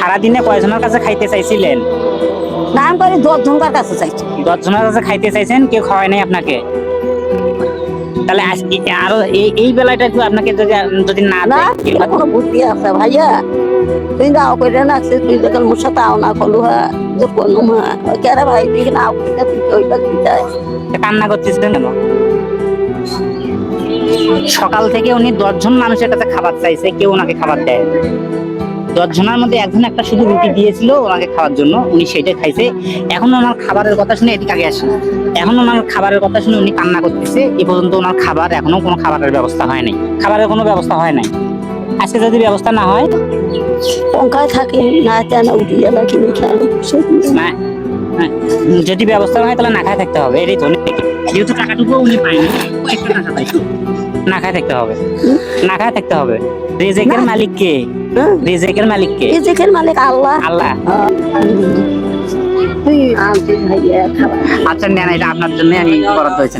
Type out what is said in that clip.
সারাদিনে কয়জনের কাছে খাইতে চাইছিলেন? না আমি করি 10 জনকার কাছে চাইছি। 10 জনের কাছে খাইতে চাইছেন, কেউ খাওয়ায় নাই আপনাকে? তাহলে আরো এই বেলাটা একটু আপনাকে যদি না না দেয়, এটা কোনো বুদ্ধি আছে ভাইয়া? তুই গাও করে রাখছিস, তুই যখন মোর সাথে আও না করলু হ্যাঁ যে কোনো হ্যাঁ কেরা ভাই তুই না আও করে তুই ওইটা তুই যাই কান্না করতেছিলেন কেন? সকাল থেকে উনি 10 জন মানুষের কাছে খাবার চাইছে, কেউ ওনাকে খাবার দেয়। 10 জনের মধ্যে একজন একটা শুধু রুটি দিয়েছিল ওনাকে খাওয়ার জন্য, উনি সেটা খাইছে। এখন ওনার খাবারের কথা শুনে এদিকে আগে আসেন। এখন ওনার খাবারের কথা শুনে উনি কান্না করতেছে। এ পর্যন্ত ওনার খাবার এখনো কোনো খাবারের ব্যবস্থা হয় নাই, খাবারের কোনো ব্যবস্থা হয় নাই। আজকে যদি ব্যবস্থা না হয়, পঙ্কায় থাকে না কেন উঠিয়ে না কিনে খান না যদি ব্যবস্থা না হয় তাহলে না খায় থাকতে হবে। এটাই তো, যেহেতু টাকাটুকু উনি পায়নি, কয়েকটা টাকা পাইছে, না খায় থাকতে হবে, না খায় থাকতে হবে। রিজিকের মালিক কে? রিজিকের মালিক কে? রিজিকের মালিক আল্লাহ। আল্লাহ। তুই আনছিস ভাইয়া খাবার। আচ্ছা নেন, এটা আপনার জন্য আমি বরাদ্দ হয়েছে।